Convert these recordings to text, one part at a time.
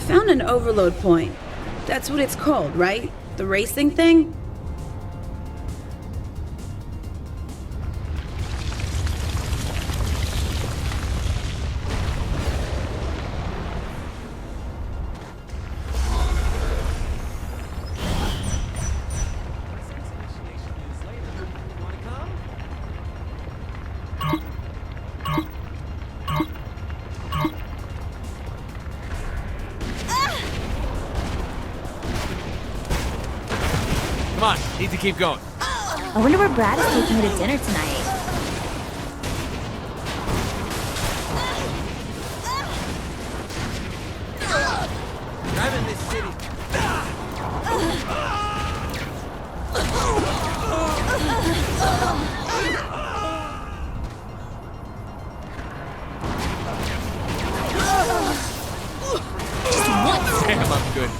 found an overload point. That's what it's called, right? The racing thing? Come on, need to keep going. I wonder where Brad is taking her to dinner tonight. Driving this city. Damn, I'm good.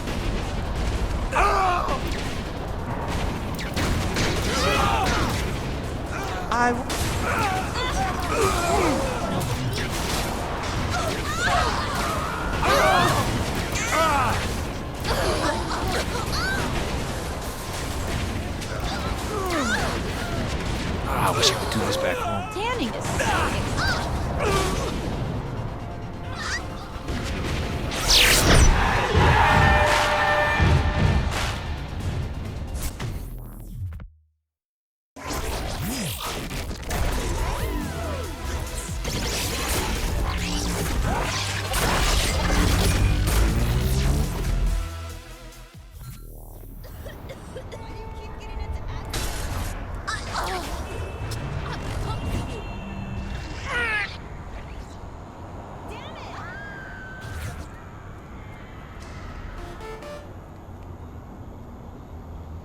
I wish I could do this back home. Tanning is so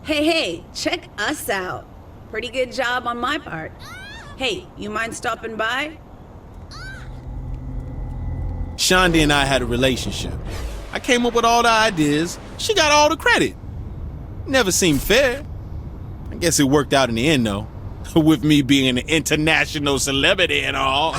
Hey, check us out. Pretty good job on my part. Hey, you mind stopping by? Shonda and I had a relationship. I came up with all the ideas. She got all the credit. Never seemed fair. I guess it worked out in the end, though. With me being an international celebrity and all.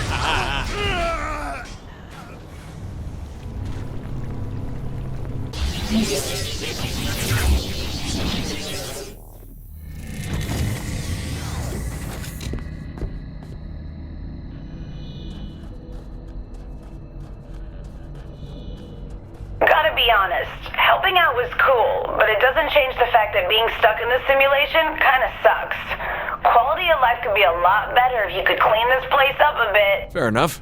Gotta be honest, helping out was cool, but it doesn't change the fact that being stuck in this simulation kinda sucks. Quality of life could be a lot better if you could clean this place up a bit. Fair enough.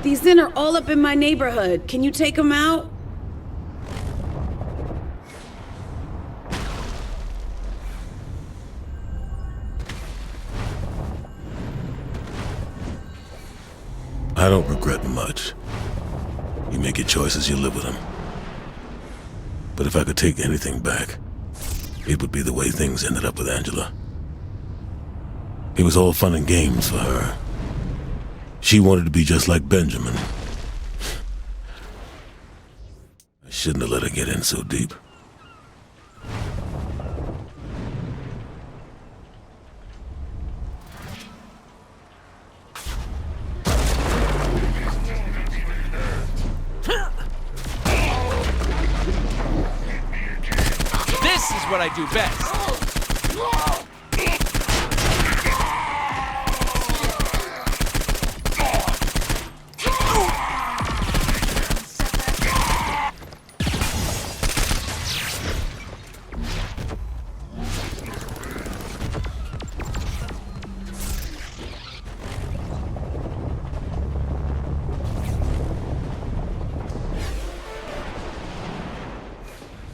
These in are all up in my neighborhood. Can you take them out? I don't regret much. You make your choices, you live with them. But if I could take anything back, it would be the way things ended up with Angela. It was all fun and games for her. She wanted to be just like Benjamin. I shouldn't have let her get in so deep. This is what I do best.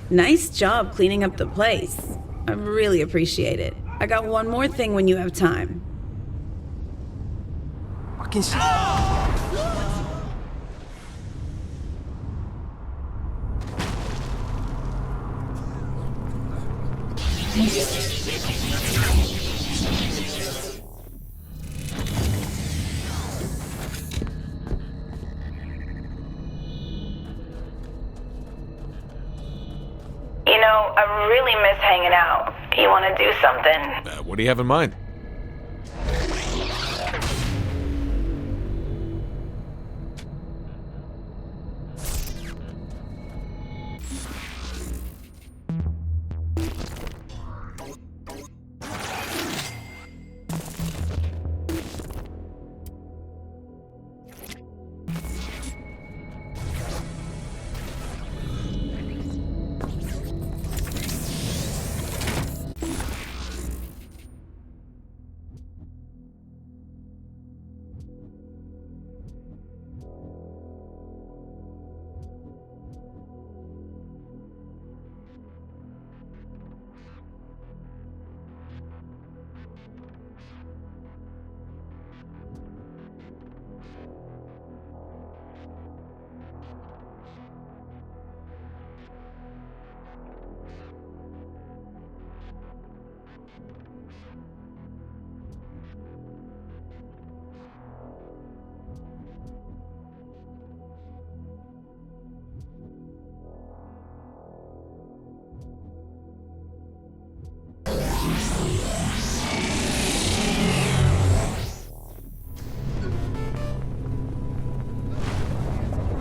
Nice job cleaning up the place. I really appreciate it. I got one more thing when you have time. Fucking shit. You know, I really miss hanging out. You want to do something? What do you have in mind?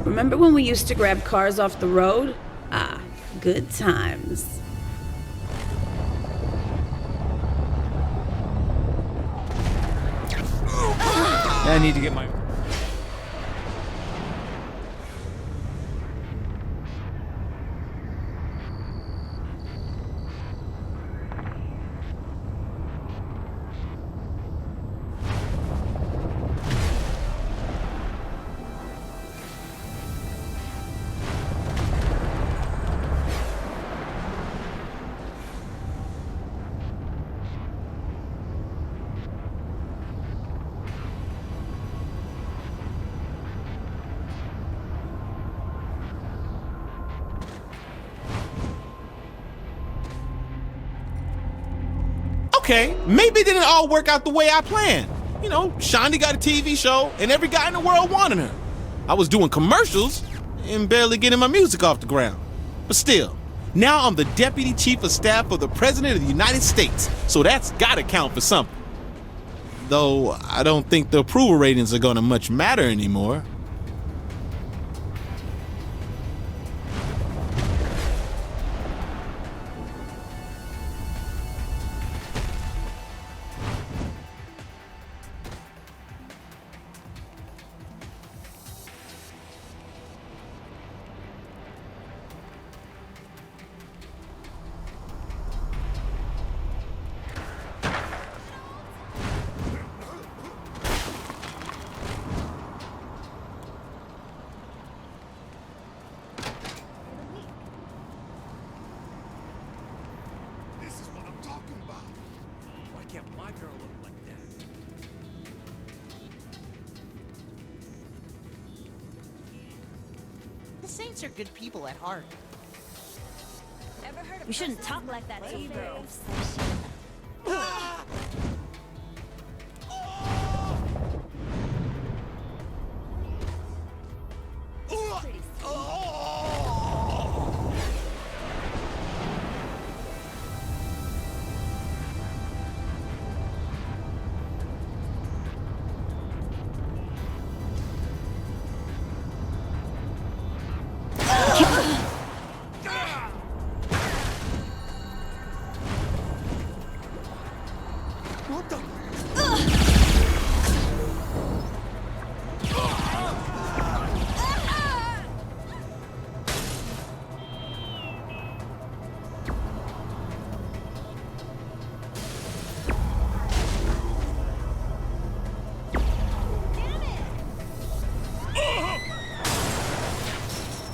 Remember when we used to grab cars off the road? Ah, good times. I need to get my... Okay, maybe it didn't all work out the way I planned. You know, Shaundi got a TV show and every guy in the world wanted her. I was doing commercials and barely getting my music off the ground. But still, now I'm the Deputy Chief of Staff of the President of the United States, so that's gotta count for something. Though I don't think the approval ratings are gonna much matter anymore. The Saints are good people at heart. We shouldn't talk like that to bro.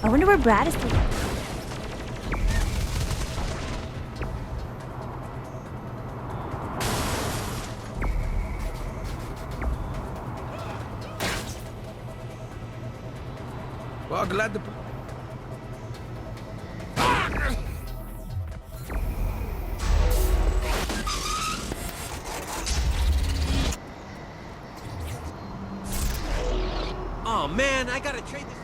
I wonder where Brad is taking. Oh, glad to... Oh man, I gotta trade this.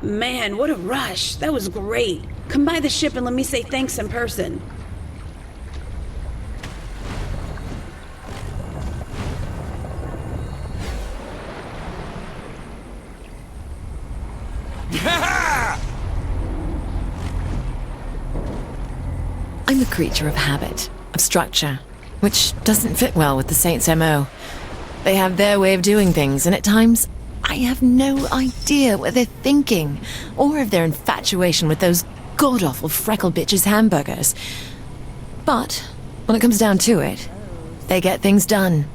Man, what a rush. That was great. Come by the ship and let me say thanks in person. I'm a creature of habit, of structure, which doesn't fit well with the Saints' MO. They have their way of doing things, and at times, I have no idea what they're thinking, or of their infatuation with those god-awful freckle bitches' hamburgers. But, when it comes down to it, they get things done.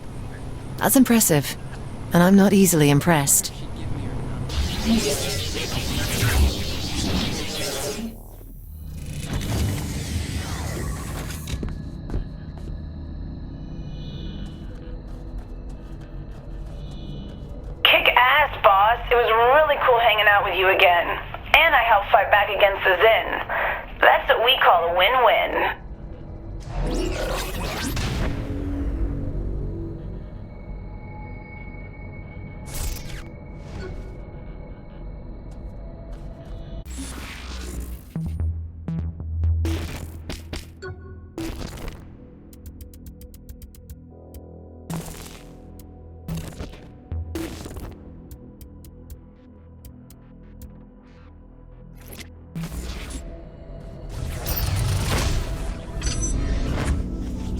That's impressive, and I'm not easily impressed. Boss, it was really cool hanging out with you again. And I helped fight back against the Zin. That's what we call a win-win.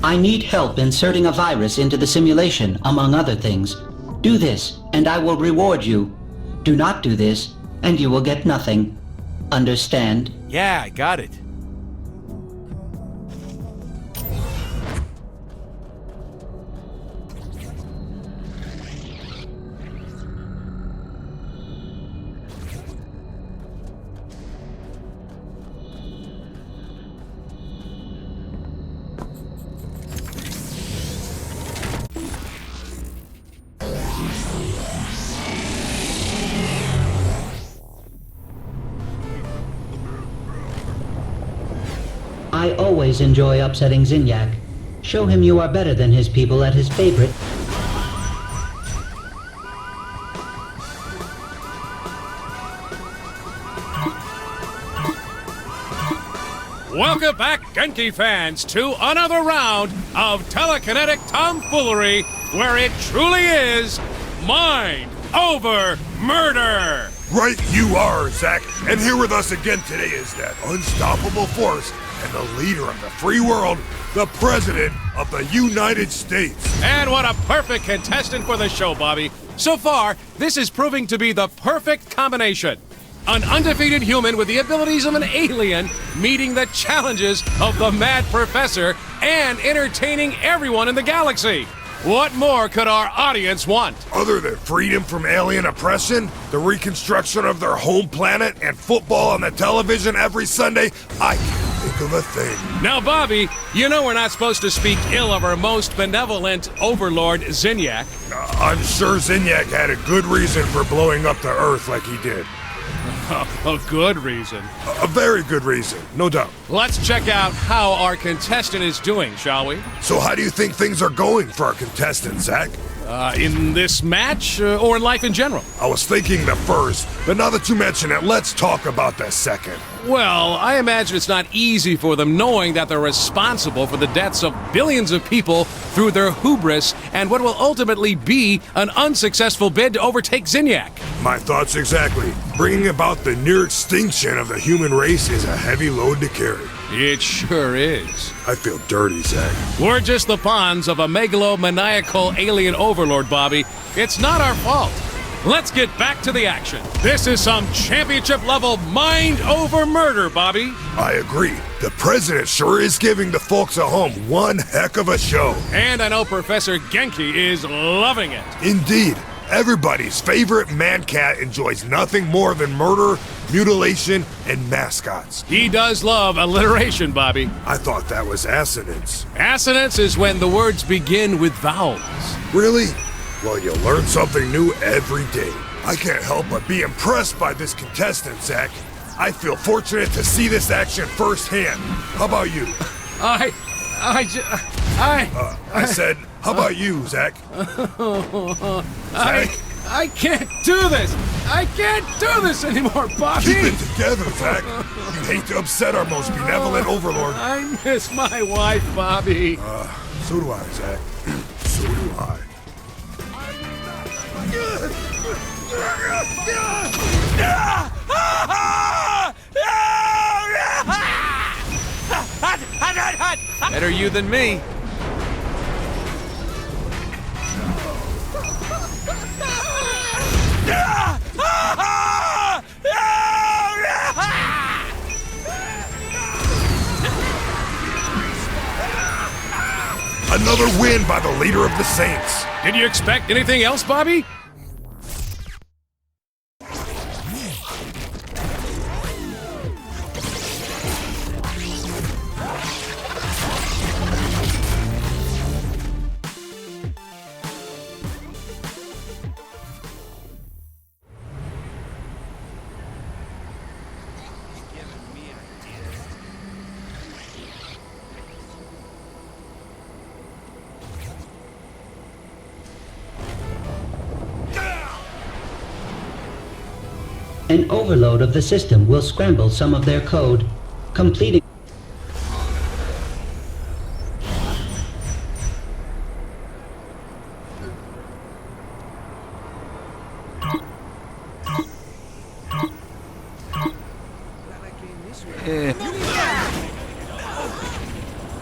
I need help inserting a virus into the simulation, among other things. Do this, and I will reward you. Do not do this, and you will get nothing. Understand? Yeah, I got it. I always enjoy upsetting Zinyak. Show him you are better than his people at his favorite. Welcome back, Genki fans, to another round of telekinetic tomfoolery where it truly is mind over murder. Right you are, Zach. And here with us again today is that unstoppable force and the leader of the free world, the President of the United States. And what a perfect contestant for the show, Bobby. So far, this is proving to be the perfect combination. An undefeated human with the abilities of an alien meeting the challenges of the Mad Professor and entertaining everyone in the galaxy. What more could our audience want? Other than freedom from alien oppression, the reconstruction of their home planet, and football on the television every Sunday, I can't think of a thing. Now, Bobby, you know we're not supposed to speak ill of our most benevolent overlord, Zinyak. I'm sure Zinyak had a good reason for blowing up the Earth like he did. A good reason. A very good reason, no doubt. Let's check out how our contestant is doing, shall we? So how do you think things are going for our contestant, Zach? In this match, or in life in general? I was thinking the first, but now that you mention it, let's talk about the second. Well, I imagine it's not easy for them knowing that they're responsible for the deaths of billions of people through their hubris and what will ultimately be an unsuccessful bid to overtake Zinyak. My thoughts exactly. Bringing about the near extinction of the human race is a heavy load to carry. It sure is. I feel dirty, Zach. We're just the pawns of a megalomaniacal alien overlord, Bobby. It's not our fault. Let's get back to the action. This is some championship-level mind over murder, Bobby. I agree. The president sure is giving the folks at home one heck of a show. And I know Professor Genki is loving it. Indeed. Everybody's favorite man-cat enjoys nothing more than murder, mutilation, and mascots. He does love alliteration, Bobby. I thought that was assonance. Assonance is when the words begin with vowels. Really? Well, you learn something new every day. I can't help but be impressed by this contestant, Zach. I feel fortunate to see this action firsthand. How about you? I said, how about you, Zach? Zach? I can't do this! I can't do this anymore, Bobby! Keep it together, Zach. You'd hate to upset our most benevolent overlord. I miss my wife, Bobby. So do I, Zach. So do I. Better you than me. Another win by the leader of the Saints. Did you expect anything else, Bobby? An overload of the system will scramble some of their code, completing...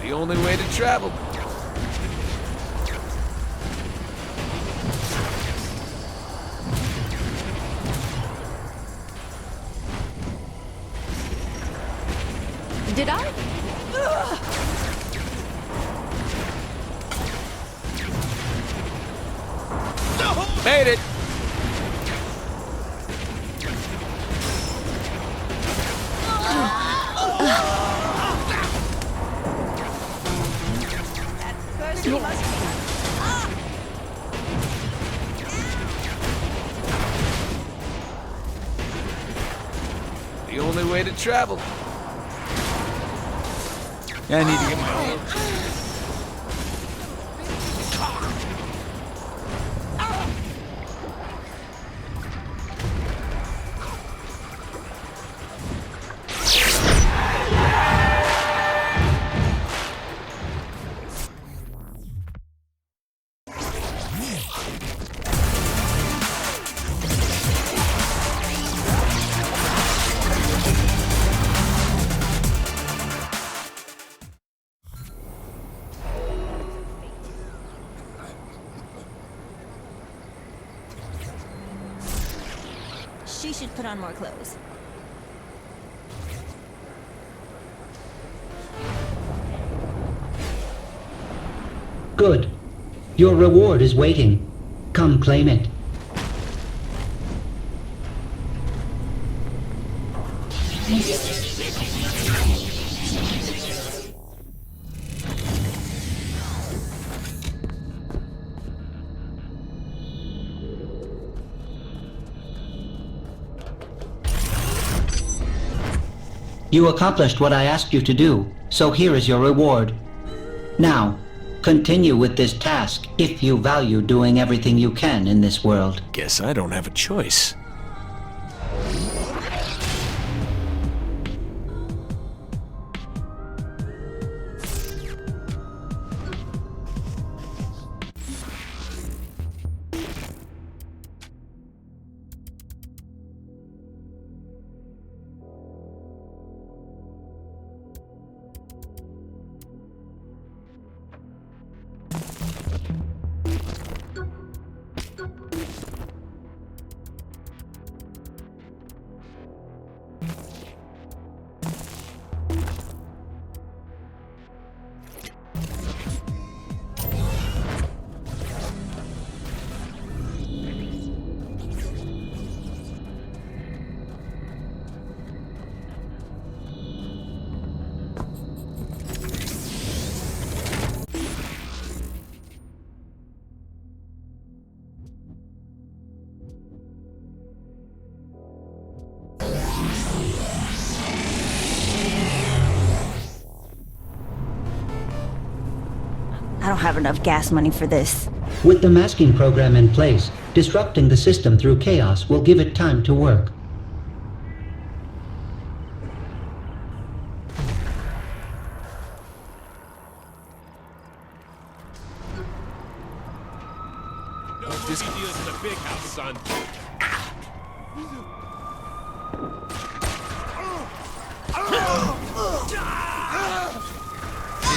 The only way to travel. Did I? Made it. The only way to travel. I need to get my own. She should put on more clothes. Good. Your reward is waiting. Come claim it. You accomplished what I asked you to do, so here is your reward. Now, continue with this task if you value doing everything you can in this world. Guess I don't have a choice. have enough gas money for this. With the masking program in place, disrupting the system through chaos will give it time to work. This deal's in the big house, son.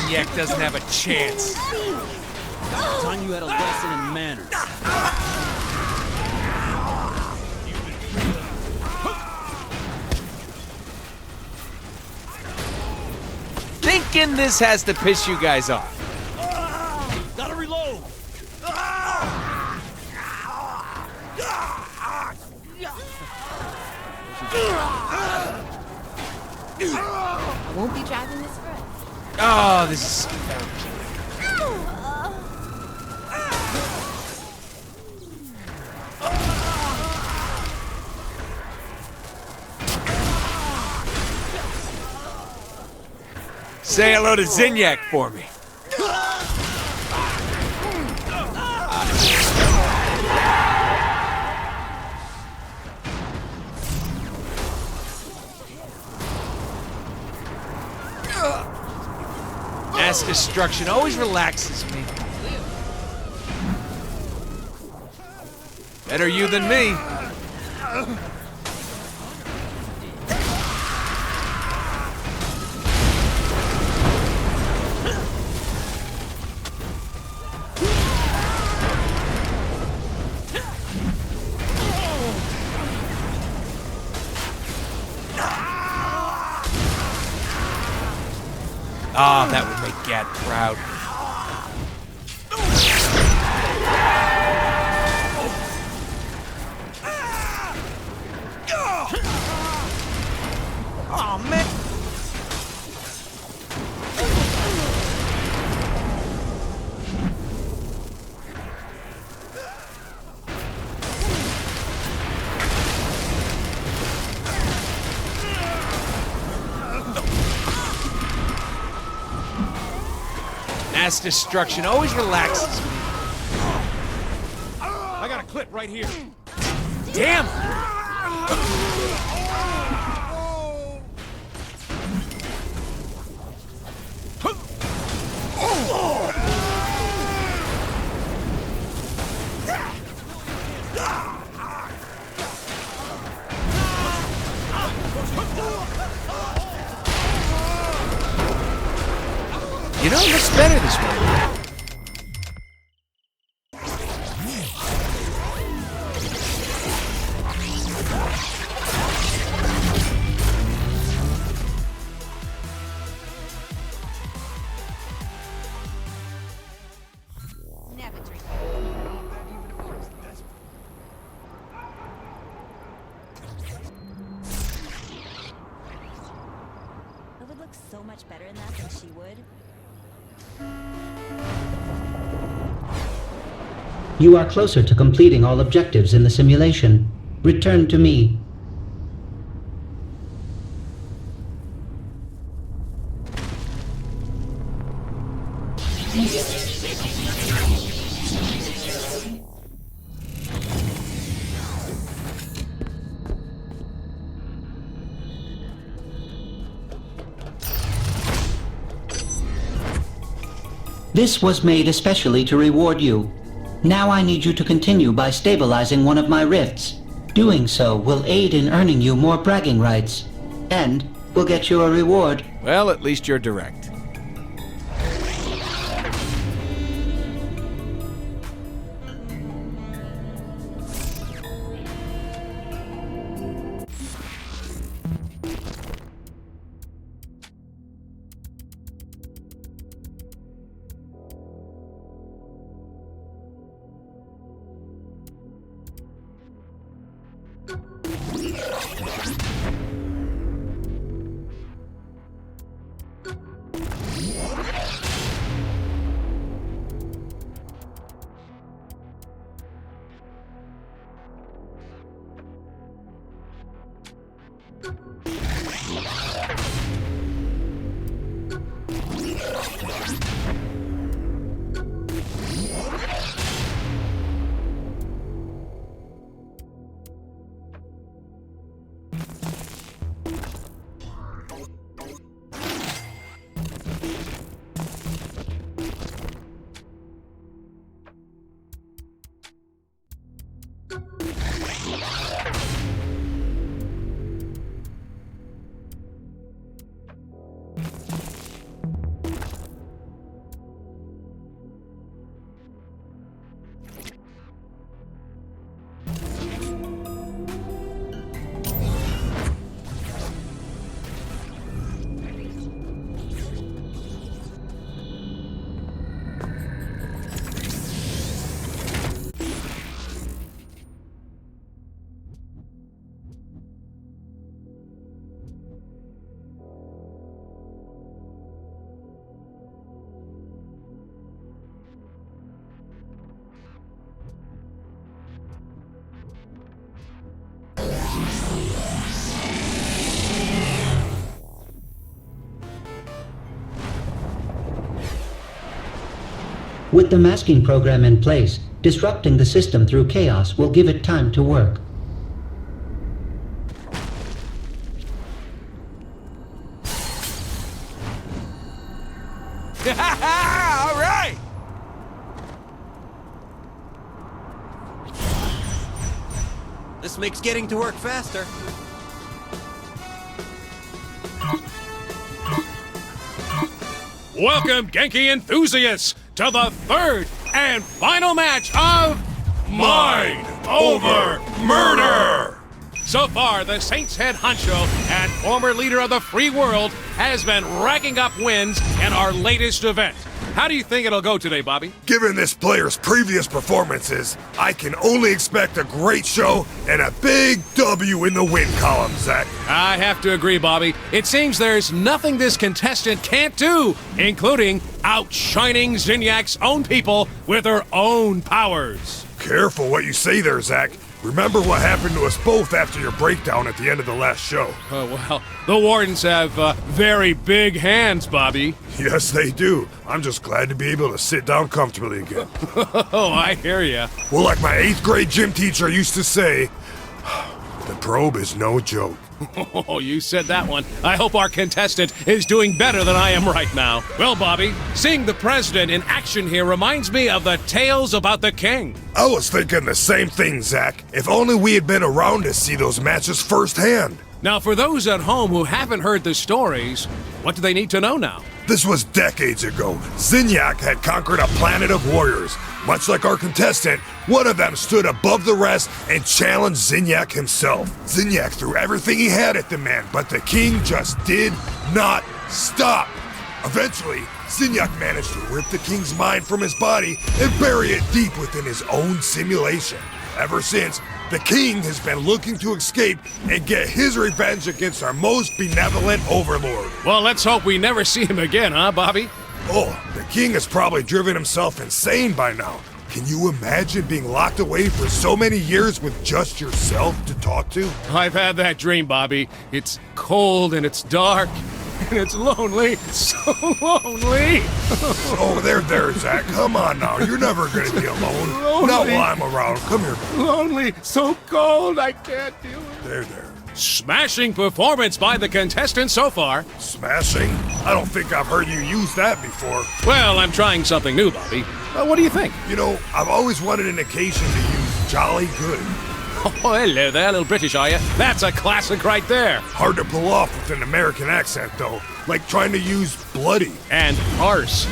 Zinyak doesn't have a chance. Time you had a lesson in manners. Thinking this has to piss you guys off. Gotta reload. I won't be driving this forever. Oh, this is so Say hello to Zinyak for me. Mass destruction always relaxes me. Better you than me. Ah, that would make Gat proud. Oh man. Mass destruction always relaxes me. I got a clip right here. Damn! You know, it looks better this way. Never drink. I would look so much better in that than she would. You are closer to completing all objectives in the simulation. Return to me. This was made especially to reward you. Now I need you to continue by stabilizing one of my rifts. Doing so will aid in earning you more bragging rights. And will get you a reward. Well, at least you're direct. With the masking program in place, disrupting the system through chaos will give it time to work. All right! This makes getting to work faster. Welcome, Genki enthusiasts, to the third and final match of Mind Over Murder! So far, the Saints head honcho and former leader of the free world has been racking up wins in our latest event. How do you think it'll go today, Bobby? Given this player's previous performances, I can only expect a great show and a big W in the win column, Zach. I have to agree, Bobby. It seems there's nothing this contestant can't do, including outshining Zinyak's own people with her own powers. Careful what you say there, Zach. Remember what happened to us both after your breakdown at the end of the last show. Oh, well, the Wardens have very big hands, Bobby. Yes, they do. I'm just glad to be able to sit down comfortably again. Oh, I hear ya. Well, like my 8th grade gym teacher used to say, the probe is no joke. Oh, you said that one. I hope our contestant is doing better than I am right now. Well, Bobby, seeing the president in action here reminds me of the tales about the king. I was thinking the same thing, Zach. If only we had been around to see those matches firsthand. Now, for those at home who haven't heard the stories, what do they need to know now? This was decades ago. Zinyak had conquered a planet of warriors. Much like our contestant, one of them stood above the rest and challenged Zinyak himself. Zinyak threw everything he had at the man, but the king just did not stop. Eventually, Zinyak managed to rip the king's mind from his body and bury it deep within his own simulation. Ever since, the king has been looking to escape and get his revenge against our most benevolent overlord. Well, let's hope we never see him again, huh, Bobby? Oh, the king has probably driven himself insane by now. Can you imagine being locked away for so many years with just yourself to talk to? I've had that dream, Bobby. It's cold and it's dark and it's lonely. So lonely. Oh, there, Zach. Come on now. You're never going to be alone. Lonely. Not while I'm around. Come here. Lonely. So cold. I can't deal with it. There. Smashing performance by the contestant so far. Smashing? I don't think I've heard you use that before. Well, I'm trying something new, Bobby. What do you think? You know, I've always wanted an occasion to use jolly good. Oh, hello there, little British, are you? That's a classic right there. Hard to pull off with an American accent, though. Like trying to use bloody. And arse.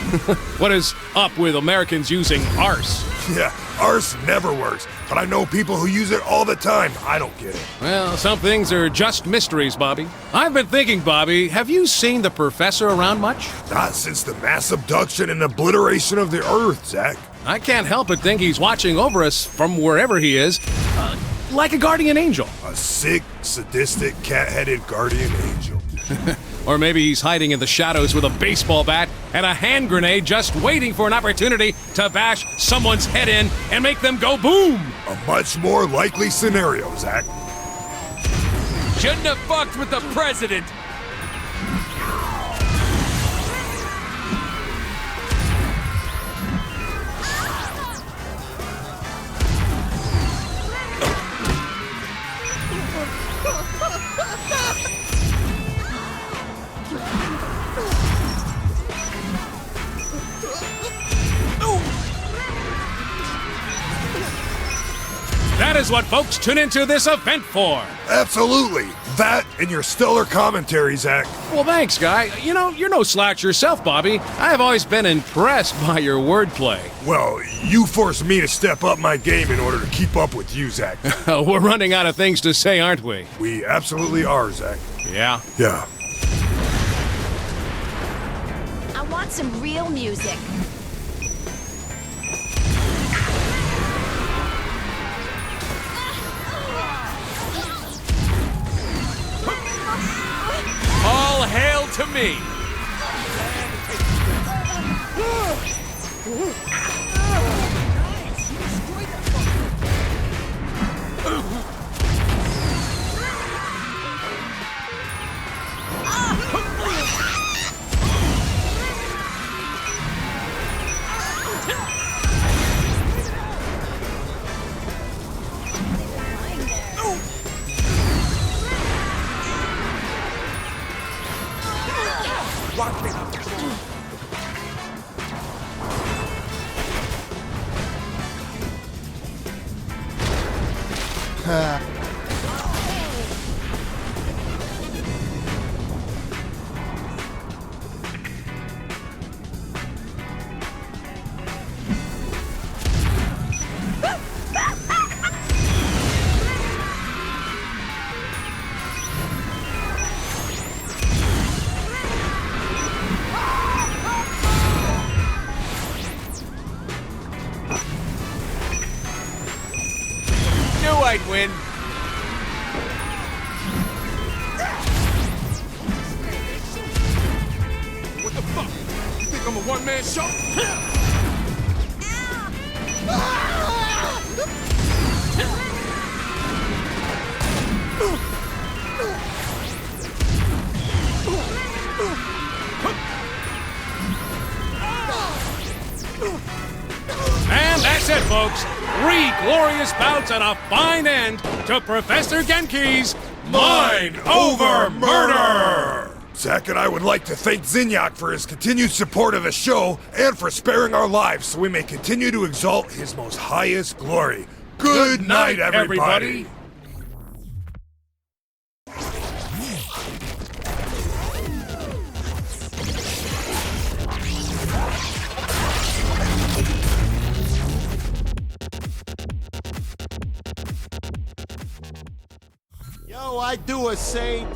What is up with Americans using arse? Yeah, arse never works, but I know people who use it all the time. I don't get it. Well, some things are just mysteries, Bobby. I've been thinking, Bobby, have you seen the professor around much? Not since the mass abduction and obliteration of the Earth, Zach. I can't help but think he's watching over us from wherever he is, like a guardian angel. A sick, sadistic, cat-headed guardian angel. Or maybe he's hiding in the shadows with a baseball bat and a hand grenade just waiting for an opportunity to bash someone's head in and make them go boom! A much more likely scenario, Zach. Shouldn't have fucked with the president! That is what folks tune into this event for. Absolutely. That and your stellar commentary, Zach. Well, thanks, Guy. You know, you're no slouch yourself, Bobby. I have always been impressed by your wordplay. Well, you forced me to step up my game in order to keep up with you, Zach. We're running out of things to say, aren't we? We absolutely are, Zach. Yeah? Yeah. I want some real music. All hail to me! Watch me. Knew I'd win. What the fuck? You think I'm a one-man show? And that's it, folks. 3 glorious bouts and a fine end to Professor Genki's Mind over murder! Zach and I would like to thank Zinyak for his continued support of the show and for sparing our lives so we may continue to exalt his most highest glory. Good night, everybody. Yo, I do a saint.